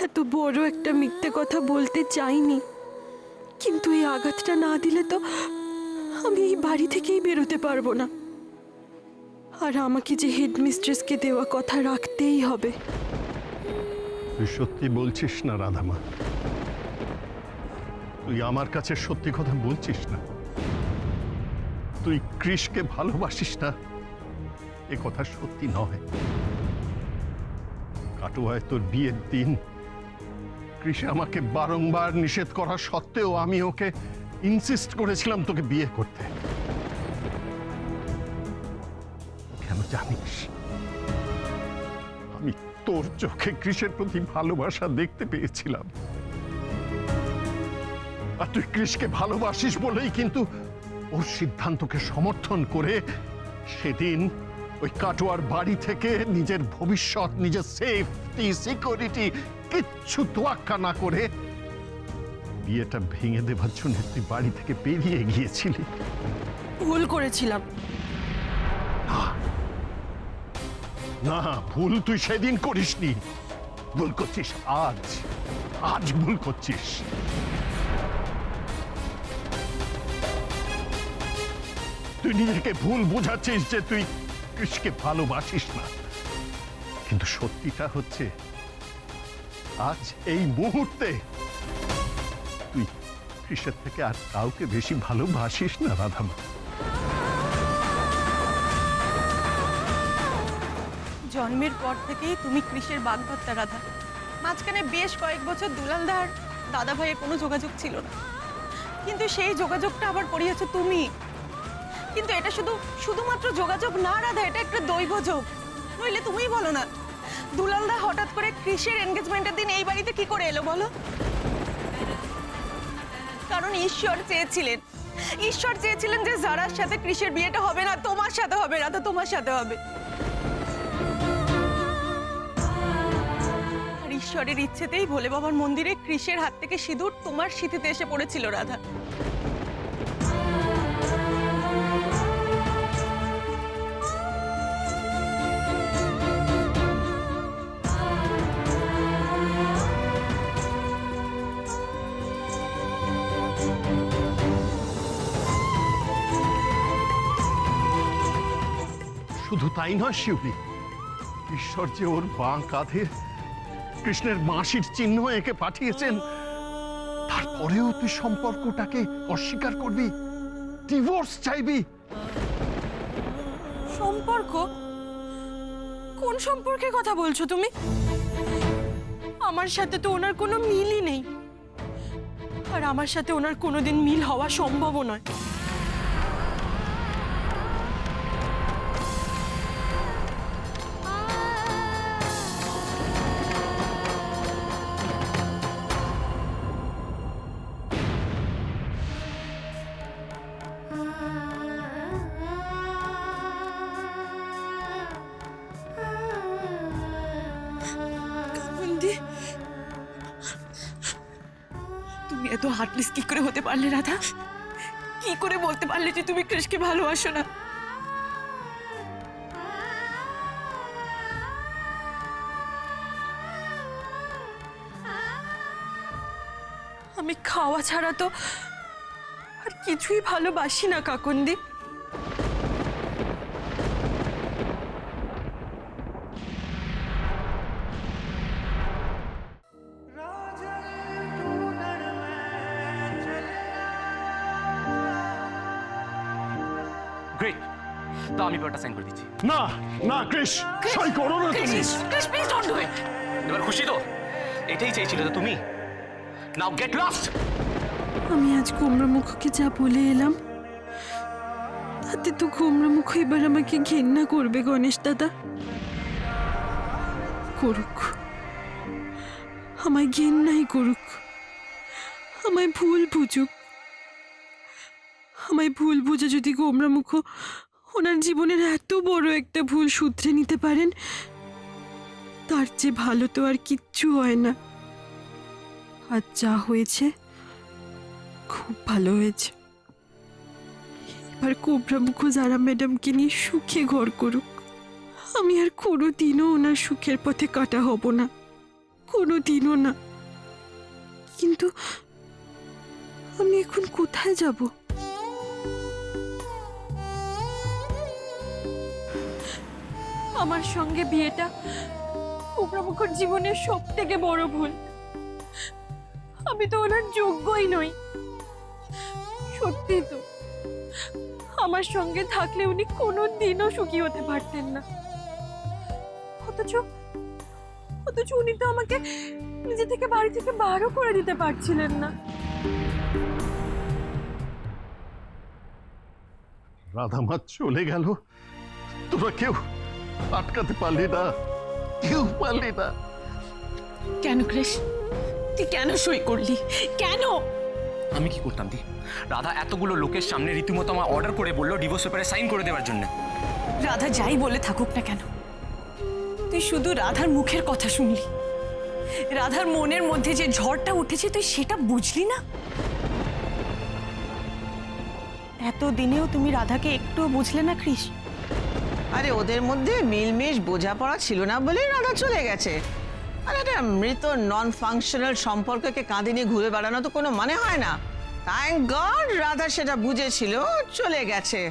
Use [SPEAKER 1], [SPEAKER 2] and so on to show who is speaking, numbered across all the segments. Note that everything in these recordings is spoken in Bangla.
[SPEAKER 1] এত বড় একটা মিথ্যে কথা বলতে চাইনি, কিন্তু এই আঘাতটা না দিলে তো আমি এই বাড়ি থেকেই বেরোতে পারবো না। আর আমাকে যে হেডমিস্ট্রেসকে দেওয়া কথা রাখতেই হবে।
[SPEAKER 2] তুই সত্যি বলছিস না রাধামা? তুই আমার কাছে সত্যি কথা বলছিস না? তুই কৃষকে ভালোবাসিস না এ কথা সত্যি নয়? কাটোয়ায় তোর বিয়ের দিন কৃষে আমাকে বারংবার নিষেধ করা সত্ত্বেও আমি ওকে ইনসিস্ট করেছিলাম তোকে বিয়ে করতে। কেন জানিস? আমি তোর চোখে কৃষের প্রতি ভালোবাসা দেখতে পেয়েছিলাম। আর তুই কৃষকে ভালোবাসিস বলেই কিন্তু ওর সিদ্ধান্তকে সমর্থন করে সেদিন ওই কাটোয়ার বাড়ি থেকে নিজের ভবিষ্যৎ, নিজের সেফটি, সিকিউরিটি কিচ্ছু তোয়াক্কা না করে বিয়েটা ভেঙে দেবার জন্য তুই বাড়ি থেকে বেরিয়ে গিয়েছিলি।
[SPEAKER 1] ভুল করেছিলাম।
[SPEAKER 2] না, ভুল তুই সেদিন করিসনি, ভুল করছিস আজ। আজ ভুল করছিস। তুই নিজেকে ভুল বোঝাচ্ছিস যে তুই কৃষকে ভালোবাসিস না, কিন্তু সত্যিটা হচ্ছে আজ এই মুহূর্তে তুই কৃষের থেকে আর কাউকে বেশি ভালোবাসিস না রাধামা।
[SPEAKER 3] জন্মের পর থেকেই তুমি কৃষের বাগদত্তা রাধা। মাঝখানে বেশ কয়েক বছর দুলালদার দাদা ভাইয়ের কোনো যোগাযোগ ছিল না, কিন্তু সেই যোগাযোগটা আবার করিয়েছো তুমি। কিন্তু এটা শুধুমাত্র যোগাযোগ না রাধা, এটা একটা দৈবযোগ। নইলে তুমিই বলো না, দুলালদা হঠাৎ করে কৃষের এনগেজমেন্টের দিন এই বাড়িতে কি করে এলো বলো? কারণ ঈশ্বর চেয়েছিলেন যে জারার সাথে কৃষের বিয়েটা হবে না, তোমার সাথে হবে রাধা, তোমার সাথে হবে। আর ঈশ্বরের ইচ্ছেতেই ভোলে বাবার মন্দিরে কৃষের হাত থেকে সিঁদুর তোমার সিঁথিতে এসে পড়েছিল রাধা।
[SPEAKER 2] শুধু তাই নয় শিউলি, ঈশ্বর যে ওর বাঁ কাঁধে কৃষ্ণের মাসির চিহ্ন এঁকে পাঠিয়েছেন, তারপরেও তুই সম্পর্কটাকে অস্বীকার করবি, ডিভোর্স চাইবি।
[SPEAKER 1] সম্পর্ক? কোন সম্পর্কের কথা বলছো তুমি? আমার সাথে তো ওনার কোনো মিলই নেই, আর আমার সাথে ওনার কোনোদিন মিল হওয়া সম্ভবও নয়।
[SPEAKER 3] তুমি এত হার্টলেস কি করে হতে পারলে রাধা? কি করে বলতে পারলে যে তুমি কৃষকে ভালোবাসো না?
[SPEAKER 1] আমি খাওয়া ছাড়া তো আর কিছুই ভালোবাসি না কাকুন্দি।
[SPEAKER 4] গ্রেট, তো আমি পেপারটা সাইন করে দিচ্ছি।
[SPEAKER 2] না না কৃষ, সই করো না তুমি।
[SPEAKER 4] কৃষ প্লিজ ডোন্ট ডু ইট। এবার খুশি তো? এটাই চেয়েছিলে তো তুমি? নাও গেট লস্ট।
[SPEAKER 1] আমি আজ কুমড়োমুখকে যা বলে এলাম, তাতে তো কুমড়োমুখ এবার আমাকে ঘেন্না করবে গণেশ দাদা। করুক, আমায় ঘেন্নাই করুক, আমায় ভুল বুঝুক। আমায় ভুল বুঝে যদি কুমড়োমুখ ওনার জীবনের এত বড় একটা ভুল শুধরে নিতে পারেন, তার চেয়ে ভালো তো আর কিচ্ছু হয় না। আর যা হয়েছে খুব ভালো হয়েছে। এবার কুমড়োমুখ যারা ম্যাডামকে নিয়ে সুখে ঘর করুক। আমি আর কোনোদিনও ওনার সুখের পথে কাটা হব না, কোনো দিনও না। কিন্তু আমি এখন কোথায় যাব?
[SPEAKER 5] আমার সঙ্গে বিয়েটা কুমড়ামুখর জীবনের সব থেকে বড় ভুল। আমি তো ওনার যোগ্যই নই। সত্যি তো, আমার সঙ্গে থাকলে উনি কোনো দিনও সুখী হতে পারতেন না। অথচ উনি তো আমাকে নিজে থেকে বাড়ি থেকে বারও করে দিতে পারছিলেন না।
[SPEAKER 2] রাধামা চলে গেল, তোরা কেউ আটকাতে পারলি না, কেউ পারলি না।
[SPEAKER 3] কেন কৃষ, তুই কেন সই করলি? কেন?
[SPEAKER 4] আমি কি করতাম দি? রাধা এতগুলো লোকের সামনে রীতিমতো আমার অর্ডার করে বললো ডিভোর্স পেপারে সাইন করে দেওয়ার জন্য।
[SPEAKER 3] রাধা যাই বলে থাকুক না কেন, তুই শুধু রাধার মুখের কথা শুনলি। রাধার মনের মধ্যে যে ঝড়টা উঠেছে তুই সেটা বুঝলি না? এত দিনেও তুমি রাধাকে একটুও বুঝলে না কৃষ?
[SPEAKER 6] আরে ওদের মধ্যে মিলমিশ বোঝাপড়া ছিল না বলেই রাধা চলে গেছে। আর একটা মৃত নন ফাংশনাল সম্পর্ককে কাঁধে নিয়ে ঘুরে বেড়ানো তো কোনো মানে হয় না। থ্যাংক গড রাধা সেটা বুঝেছিল, চলে গেছে।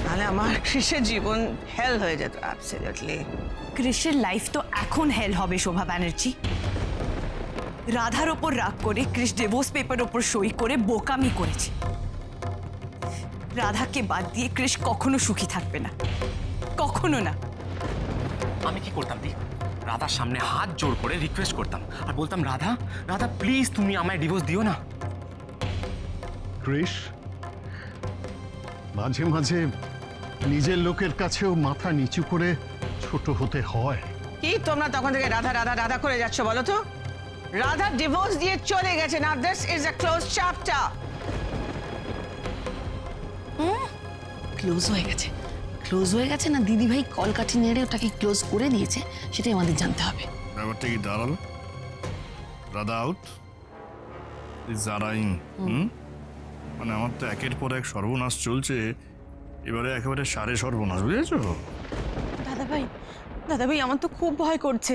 [SPEAKER 6] তাহলে আমার কৃষের জীবন হেল হয়ে যেত। অ্যাবসলিউটলি।
[SPEAKER 3] কৃষের লাইফ তো এখন হেল হবে শোভা ব্যানার্জি। রাধার ওপর রাগ করে কৃষ ডিভোর্স পেপার ওপর সই করে বোকামি করেছে। রাধাকে বাদ দিয়ে কৃষ কখনো সুখী থাকবে না, কখনো না।
[SPEAKER 4] আমি কি করতাম দি? রাধার সামনে হাত জোর করে রিকোয়েস্ট করতাম আর বলতাম, রাধা রাধা প্লিজ তুমি আমায় ডিভোর্স দিও না।
[SPEAKER 2] কৃষ, মাঝে মাঝে নিজের লোকের কাছেও মাথা নিচু করে ছোট হতে হয়।
[SPEAKER 6] কি তোমরা তখন থেকে রাধা রাধা রাধা করে যাচ্ছ বলো তো? রাধা ডিভোর্স দিয়ে চলে গেছে না, this is a close chapter.
[SPEAKER 7] Close হয়ে গেছে, ক্লোজ হয়ে গেছে না দিদি ভাই কলকাঠি নেড়ে ওটাকে ক্লোজ করে দিয়েছে, সেটাই আমাদের জানতে হবে।
[SPEAKER 8] ব্যাপারটা কি দাঁড়ালো? রাধা আউট, জারাইন। মানে আমার তো একের পর এক সর্বনাশ চলছে, এবারে একেবারে সারে সর্বনাশ, বুঝেছো?
[SPEAKER 3] দাদাভাই আমার তো খুব ভয় করছে।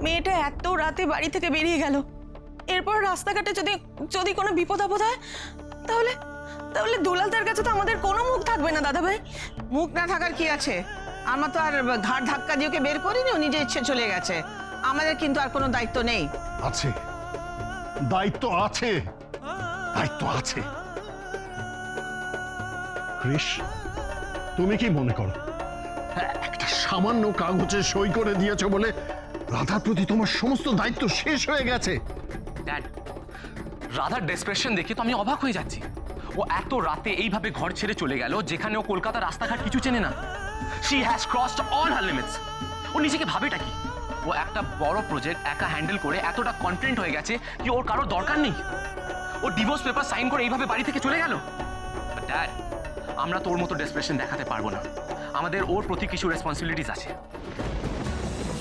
[SPEAKER 3] মেয়েটা এত রাতে বাড়ি থেকে বেরিয়ে গেল, এরপর রাস্তাঘাটে যদি যদি কোনো বিপদ আপদ হয় তাহলে তাহলে দুলালদার কাছে তো আমাদের কোনো মুখ থাকবে না দাদাভাই।
[SPEAKER 6] মুখ না থাকার কি আছে? আমরা তো আর ঘাট ধাক্কা দিয়ে ওকে বের করিনি, ও নিজে ইচ্ছে চলে গেছে। আমাদের কিন্তু আর কোনো দায়িত্ব নেই।
[SPEAKER 2] আছে, দায়িত্ব আছে, দায়িত্ব আছে। কৃষ, তুমি কি মনে করো একটা সামান্য কাগজে সই করে দিয়েছো বলে রাধার প্রতি তোমার সমস্ত দায়িত্ব শেষ হয়ে গেছে?
[SPEAKER 4] ড্যাড, রাধার ডেসপারেশন দেখে তো আমি অবাক হয়ে যাচ্ছি। ও এত রাতে এইভাবে ঘর ছেড়ে চলে গেল যেখানে ও কলকাতার রাস্তাঘাট কিছু চেনে না। She has crossed all her limits. ও নিজেকে ভাবেটা কি? ও একটা বড় প্রজেক্ট একা হ্যান্ডেল করে এতটা কনফিডেন্ট হয়ে গেছে কি ওর কারোর দরকার নেই। ও ডিভোর্স পেপার সাইন করে এইভাবে বাড়ি থেকে চলে গেল। ড্যাড, আমরা তো ওর মতো ডেসপারেশন দেখাতে পারবো না। আমাদের ওর প্রতি কিছু রেসপন্সিবিলিটিস আছে।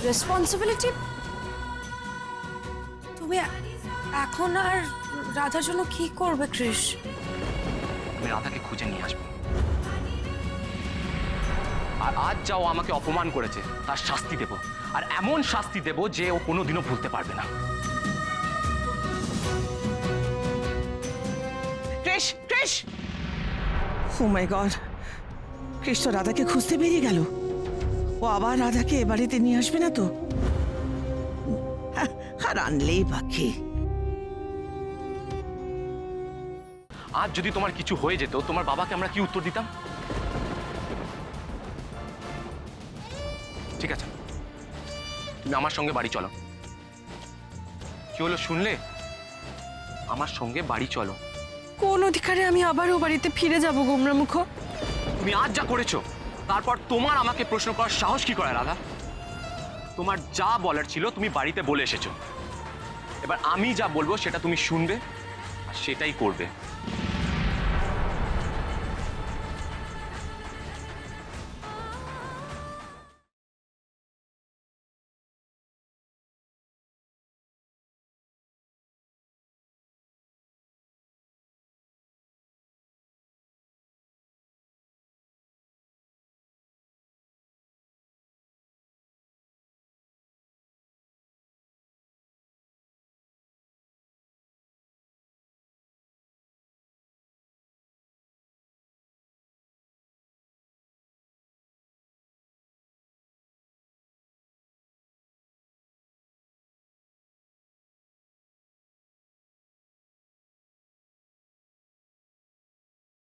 [SPEAKER 5] রেসপন্সিবিলিটি? তুমি এখন আর রাধার জন্য কি করবে কৃষ?
[SPEAKER 4] আমি রাধাকে খুঁজে নিয়ে আসবো। আর আজ যাও আমাকে অপমান করেছে তার শাস্তি দেব, আর এমন শাস্তি দেব যে ও কোনোদিনও ভুলতে পারবে না।
[SPEAKER 6] কৃষ, কৃষ! ও মাই গড, কৃষ তো রাধাকে খুঁজতে বেরিয়ে গেল। ও আবার রাধাকে এ বাড়িতে নিয়ে আসবে না তো? আর আনলেই বাকি।
[SPEAKER 4] আজ যদি তোমার কিছু হয়ে যেত, তোমার বাবাকে আমরা কি উত্তর দিতাম? ঠিক আছে, তুমি আমার সঙ্গে বাড়ি চলো। কি হলো শুনলে? আমার সঙ্গে বাড়ি চলো।
[SPEAKER 5] কোন অধিকারে আমি আবারও বাড়িতে ফিরে যাব গোমরামুখ?
[SPEAKER 4] তুমি আজ যা করেছো তারপর তোমার আমাকে প্রশ্ন করার সাহস কি করে রাধা? তোমার যা বলার ছিল তুমি বাড়িতে বলে এসেছো। এবার আমি যা বলবো সেটা তুমি শুনবে আর সেটাই করবে।